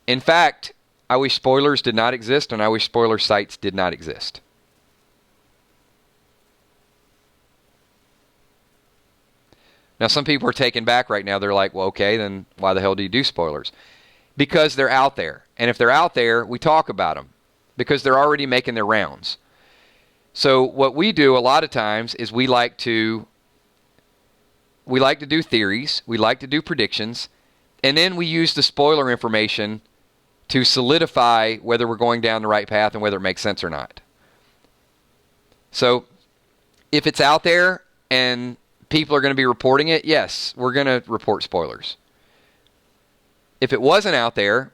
In fact, I wish spoilers did not exist, and I wish spoiler sites did not exist. Now, some people are taken back right now. They're like, well, okay, then why the hell do you do spoilers? Because they're out there. And if they're out there, we talk about them because they're already making their rounds. So what we do a lot of times is we like to do theories, we like to do predictions, and then we use the spoiler information to solidify whether we're going down the right path and whether it makes sense or not. So if it's out there and people are going to be reporting it, yes, we're going to report spoilers. If it wasn't out there,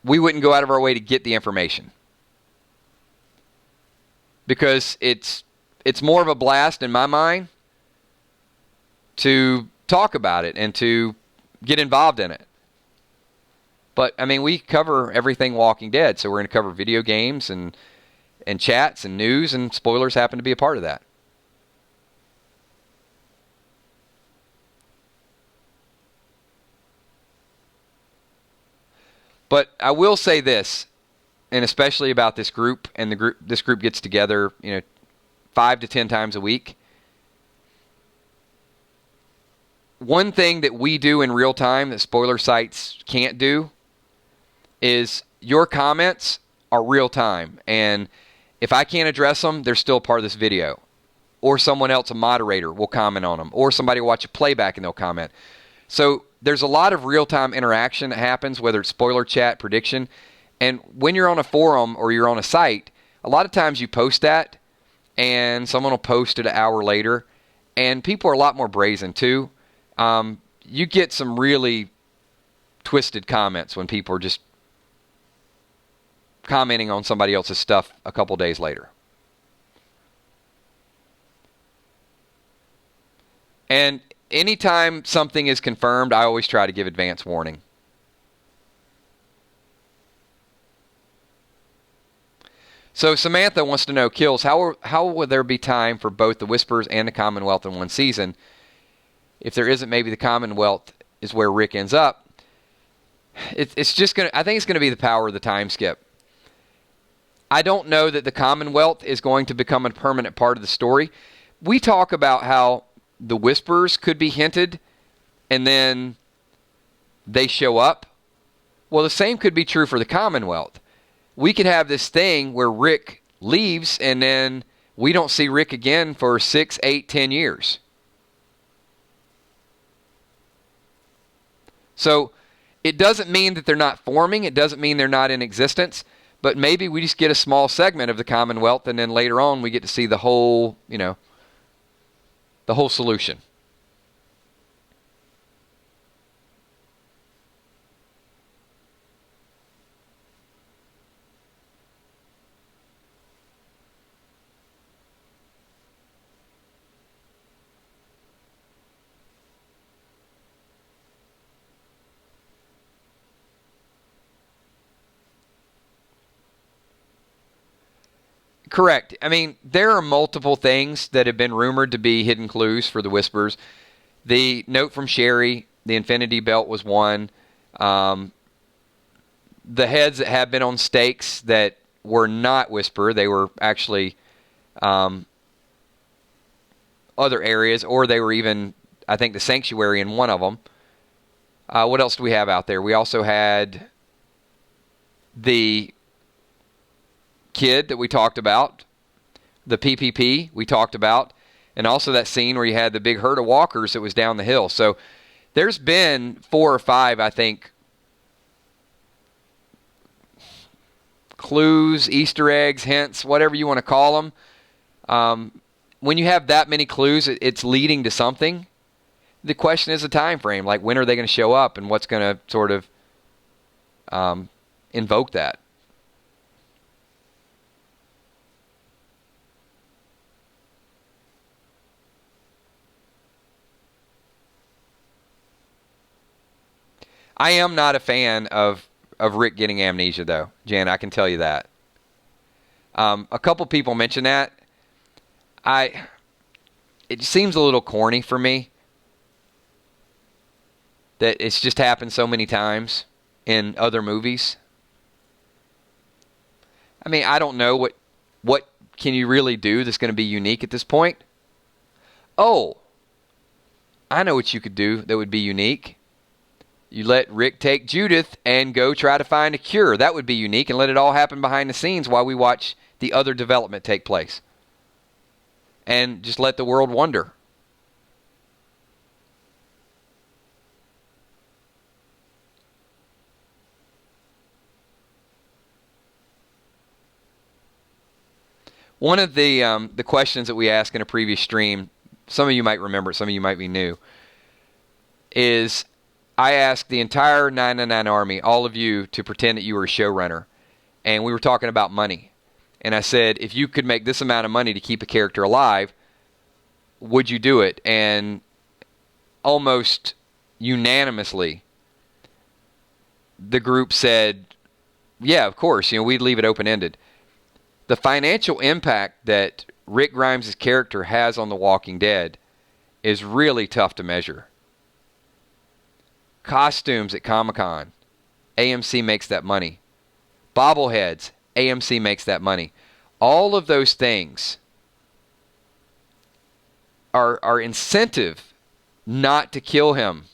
we wouldn't go out of our way to get the information. Because it's more of a blast in my mind to talk about it and to get involved in it. But, I mean, we cover everything Walking Dead, so we're going to cover video games and chats and news, and spoilers happen to be a part of that. But I will say this, and especially about this group, and this group gets together, 5 to 10 times a week. One thing that we do in real time that spoiler sites can't do is your comments are real time, and if I can't address them, they're still part of this video. Or someone else, a moderator, will comment on them, or somebody will watch a playback and they'll comment. So there's a lot of real-time interaction that happens, whether it's spoiler chat, prediction, and when you're on a forum or you're on a site, a lot of times you post that, and someone will post it an hour later, and people are a lot more brazen too. You get some really twisted comments when people are just commenting on somebody else's stuff a couple days later. And anytime something is confirmed, I always try to give advance warning. So Samantha wants to know, Kills, how will there be time for both the Whisperers and the Commonwealth in one season? If there isn't, maybe the Commonwealth is where Rick ends up. It's just going to, I think it's going to be the power of the time skip. I don't know that the Commonwealth is going to become a permanent part of the story. We talk about how the Whisperers could be hinted and then they show up. Well, the same could be true for the Commonwealth. We could have this thing where Rick leaves and then we don't see Rick again for 6, 8, 10 years. So it doesn't mean that they're not forming. It doesn't mean they're not in existence. But maybe we just get a small segment of the Commonwealth and then later on we get to see the whole, the whole solution. Correct. I mean, there are multiple things that have been rumored to be hidden clues for the Whisperers. The note from Sherry, the Infinity Belt was one. The heads that have been on stakes that were not Whisperer, they were actually other areas, or they were even, I think, the Sanctuary in one of them. What else do we have out there? We also had the kid that we talked about, the PPP we talked about, and also that scene where you had the big herd of walkers that was down the hill. So there's been 4 or 5, I think, clues, Easter eggs, hints, whatever you want to call them. When you have that many clues, it's leading to something. The question is the time frame, like when are they going to show up and what's going to sort of invoke that. I am not a fan of Rick getting amnesia, though, Jan. I can tell you that. A couple people mentioned that. It seems a little corny for me that it's just happened so many times in other movies. I mean, I don't know what can you really do that's going to be unique at this point. Oh, I know what you could do that would be unique. You let Rick take Judith and go try to find a cure. That would be unique, and let it all happen behind the scenes while we watch the other development take place. And just let the world wonder. One of the questions that we asked in a previous stream, some of you might remember, some of you might be new, is I asked the entire 999 Army, all of you, to pretend that you were a showrunner. And we were talking about money. And I said, if you could make this amount of money to keep a character alive, would you do it? And almost unanimously, the group said, yeah, of course, we'd leave it open-ended. The financial impact that Rick Grimes' character has on The Walking Dead is really tough to measure. Costumes at Comic-Con, AMC makes that money. Bobbleheads, AMC makes that money. All of those things are incentive not to kill him.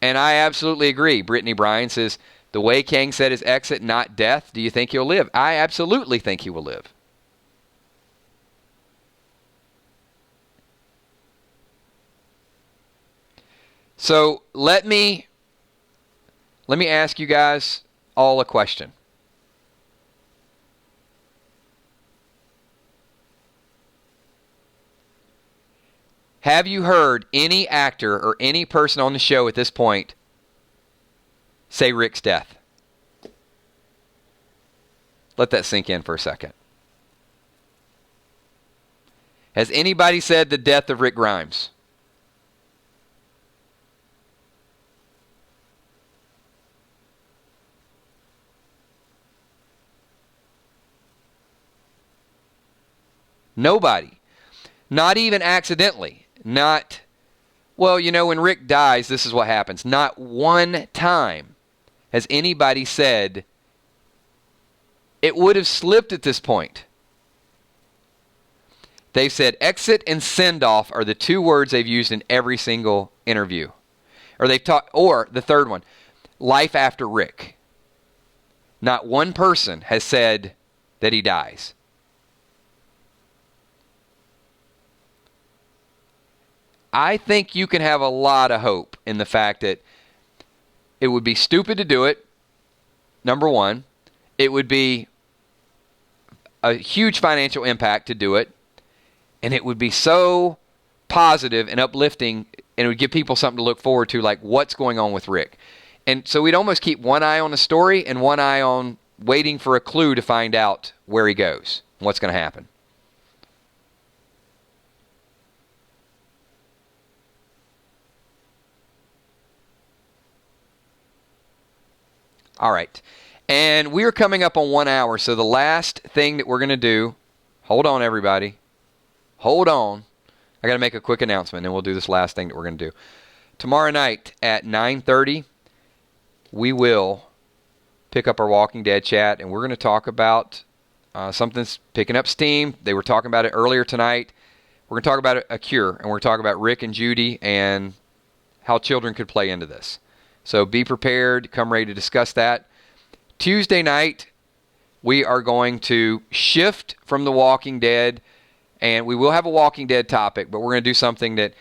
And I absolutely agree. Brittany Bryan says, the way Kang said his exit, not death, do you think he'll live? I absolutely think he will live. So let me ask you guys all a question. Have you heard any actor or any person on the show at this point say Rick's death? Let that sink in for a second. Has anybody said the death of Rick Grimes? Nobody. Not even accidentally. Not, well, when Rick dies, this is what happens. Not one time has anybody said it would have slipped at this point. They've said exit and send-off are the two words they've used in every single interview. Or the third one, life after Rick. Not one person has said that he dies. I think you can have a lot of hope in the fact that it would be stupid to do it, number one. It would be a huge financial impact to do it. And it would be so positive and uplifting, and it would give people something to look forward to, like what's going on with Rick. And so we'd almost keep one eye on the story and one eye on waiting for a clue to find out where he goes, what's going to happen. All right. And we're coming up on 1 hour. So the last thing that we're going to do, hold on, everybody. Hold on. I got to make a quick announcement, and we'll do this last thing that we're going to do. Tomorrow night at 9:30, we will pick up our Walking Dead chat, and we're going to talk about something that's picking up steam. They were talking about it earlier tonight. We're going to talk about a cure, and we're going to talk about Rick and Judy and how children could play into this. So be prepared. Come ready to discuss that. Tuesday night, we are going to shift from The Walking Dead, and we will have a Walking Dead topic, but we're going to do something that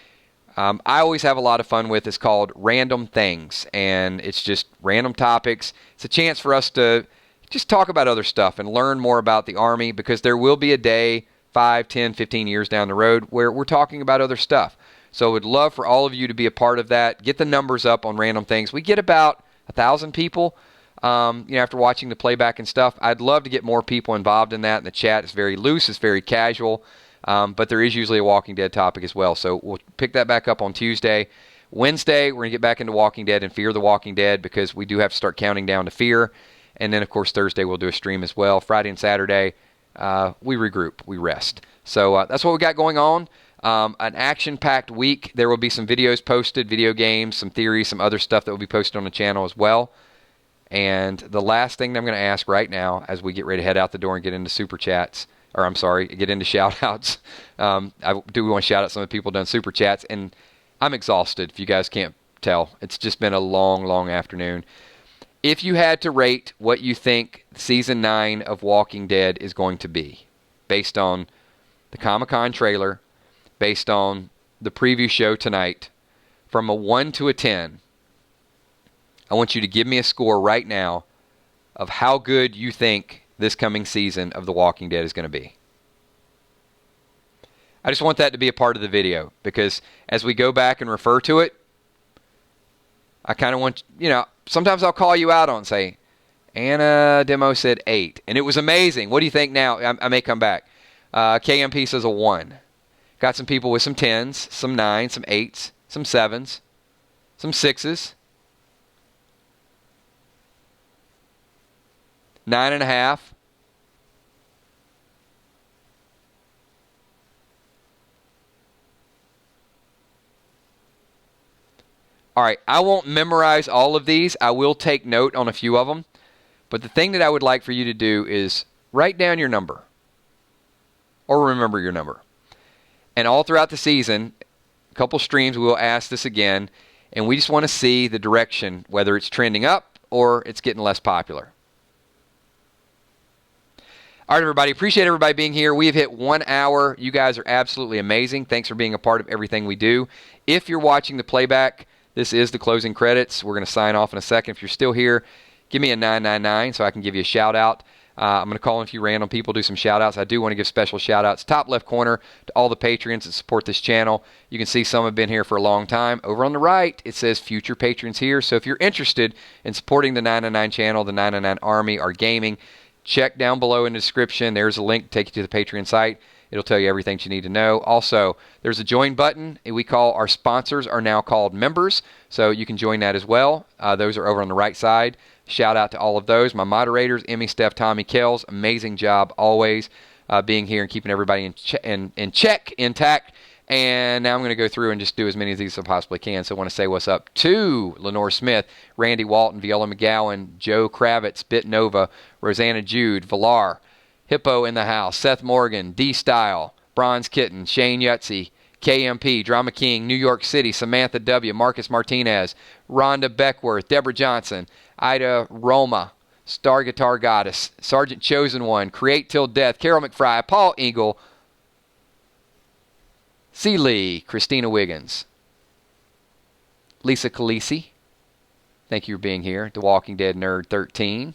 I always have a lot of fun with. It's called Random Things, and it's just random topics. It's a chance for us to just talk about other stuff and learn more about the Army, because there will be a day 5, 10, 15 years down the road where we're talking about other stuff. So I would love for all of you to be a part of that. Get the numbers up on Random Things. We get about 1,000 people after watching the playback and stuff. I'd love to get more people involved in that. In the chat, it's very loose. It's very casual. But there is usually a Walking Dead topic as well. So we'll pick that back up on Tuesday. Wednesday, we're going to get back into Walking Dead and Fear the Walking Dead, because we do have to start counting down to Fear. And then, of course, Thursday we'll do a stream as well. Friday and Saturday, we regroup. We rest. So that's what we got going on. An action-packed week. There will be some videos posted, video games, some theories, some other stuff that will be posted on the channel as well. And the last thing that I'm going to ask right now, as we get ready to head out the door and get into super chats, get into shout-outs. I do want to shout out some of the people done super chats, and I'm exhausted, if you guys can't tell. It's just been a long, long afternoon. If you had to rate what you think Season 9 of Walking Dead is going to be, based on the Comic-Con trailer, based on the preview show tonight, from a 1 to a 10, I want you to give me a score right now of how good you think this coming season of The Walking Dead is going to be. I just want that to be a part of the video, because as we go back and refer to it, I kind of want, sometimes I'll call you out on and say, Anna Demo said 8, and it was amazing. What do you think now? I may come back. KMP says a 1. Got some people with some 10s, some 9s, some 8s, some 7s, some 6s. 9.5. All right, I won't memorize all of these. I will take note on a few of them. But the thing that I would like for you to do is write down your number, or remember your number. And all throughout the season, a couple streams, we will ask this again, and we just want to see the direction, whether it's trending up or it's getting less popular. All right, everybody. Appreciate everybody being here. We have hit 1 hour. You guys are absolutely amazing. Thanks for being a part of everything we do. If you're watching the playback, this is the closing credits. We're going to sign off in a second. If you're still here, give me a 999 so I can give you a shout-out. I'm going to call in a few random people, do some shout-outs. I do want to give special shout-outs, top left corner, to all the patrons that support this channel. You can see some have been here for a long time. Over on the right, it says future patrons here. So if you're interested in supporting the 999 channel, the 999 Army, or gaming, check down below in the description. There's a link to take you to the Patreon site. It'll tell you everything you need to know. Also, there's a join button. We call our sponsors are now called members, so you can join that as well. Those are over on the right side. Shout out to all of those. My moderators, Emmy, Steph, Tommy, Kells. Amazing job always being here and keeping everybody in check, intact. And now I'm going to go through and just do as many of these as I possibly can. So I want to say what's up to Lenore Smith, Randy Walton, Viola McGowan, Joe Kravitz, Bit Nova, Rosanna Jude, Villar, Hippo in the house, Seth Morgan, D-Style, Bronze Kitten, Shane Yutzy, KMP, Drama King, New York City, Samantha W., Marcus Martinez, Rhonda Beckworth, Deborah Johnson, Ida Roma, Star Guitar Goddess, Sergeant Chosen One, Create Till Death, Carol McFry, Paul Eagle, C. Lee, Christina Wiggins, Lisa Khaleesi, thank you for being here, The Walking Dead Nerd 13,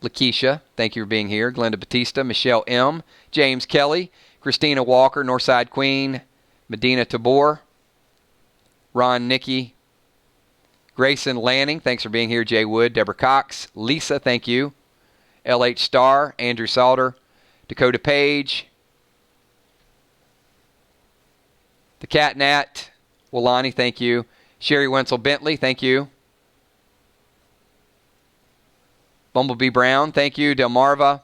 Lakeisha, thank you for being here. Glenda Batista, Michelle M., James Kelly, Christina Walker, Northside Queen, Medina Tabor, Ron Nicky, Grayson Lanning, thanks for being here. Jay Wood, Deborah Cox, Lisa, thank you. LH Star, Andrew Salter, Dakota Page, The Cat Nat, Wilani, thank you. Sherry Wenzel Bentley, thank you. Bumblebee Brown, thank you. Delmarva,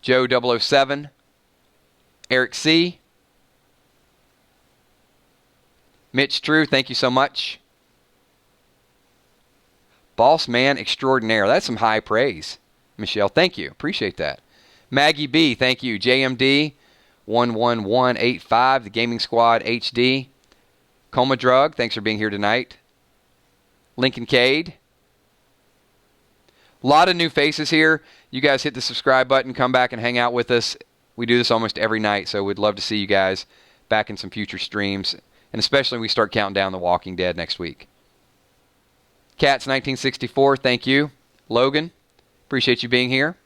Joe 007, Eric C., Mitch True, thank you so much. Boss Man Extraordinaire, that's some high praise. Michelle, thank you. Appreciate that. Maggie B., thank you. JMD 11185, The Gaming Squad HD. Coma Drug, thanks for being here tonight. Lincoln Cade. A lot of new faces here. You guys hit the subscribe button. Come back and hang out with us. We do this almost every night, so we'd love to see you guys back in some future streams, and especially when we start counting down The Walking Dead next week. Cats 1964, thank you. Logan, appreciate you being here.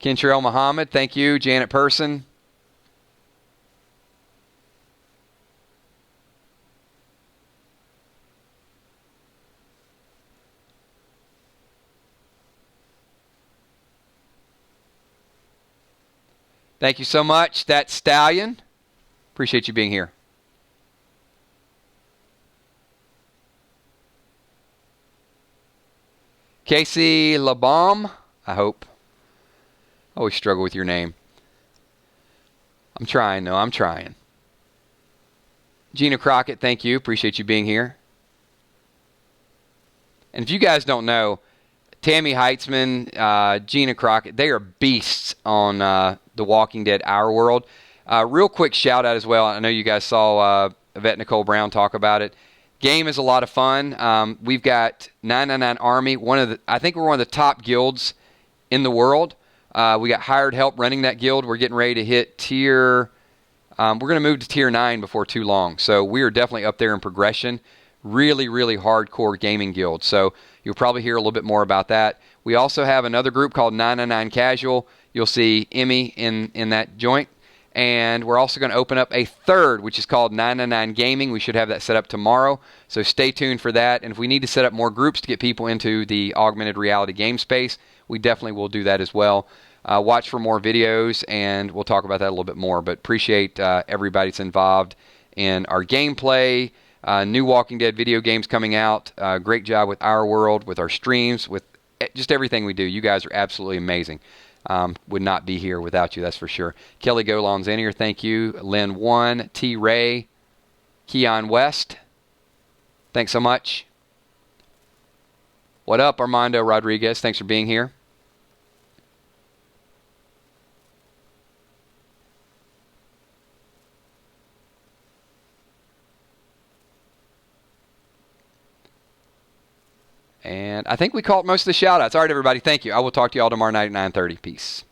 Kentrell Muhammad, thank you. Janet Person. Thank you so much. That's Stallion. Appreciate you being here. Casey LaBombe, I hope. I always struggle with your name. I'm trying, though. I'm trying. Gina Crockett, thank you. Appreciate you being here. And if you guys don't know, Tammy Heitzman, Gina Crockett, they are beasts on The Walking Dead Our World. Real quick shout out as well. I know you guys saw Yvette Nicole Brown talk about it. Game is a lot of fun. We've got 999 Army. I think we're one of the top guilds in the world. We got hired help running that guild. We're getting ready to hit tier. We're going to move to tier 9 before too long. So we are definitely up there in progression. Really, really hardcore gaming guild. So you'll probably hear a little bit more about that. We also have another group called 999 Casual. You'll see Emmy in that joint. And we're also going to open up a third, which is called 999 Gaming. We should have that set up tomorrow. So stay tuned for that. And if we need to set up more groups to get people into the augmented reality game space, we definitely will do that as well. Watch for more videos, and we'll talk about that a little bit more. But appreciate everybody that's involved in our gameplay. New Walking Dead video games coming out. Great job with our world, with our streams, with just everything we do. You guys are absolutely amazing. Would not be here without you, that's for sure. Kelly Golan's in here. Thank you. Lynn 1, T. Ray, Keon West. Thanks so much. What up, Armando Rodriguez? Thanks for being here. And I think we caught most of the shout-outs. All right, everybody, thank you. I will talk to you all tomorrow night at 9:30. Peace.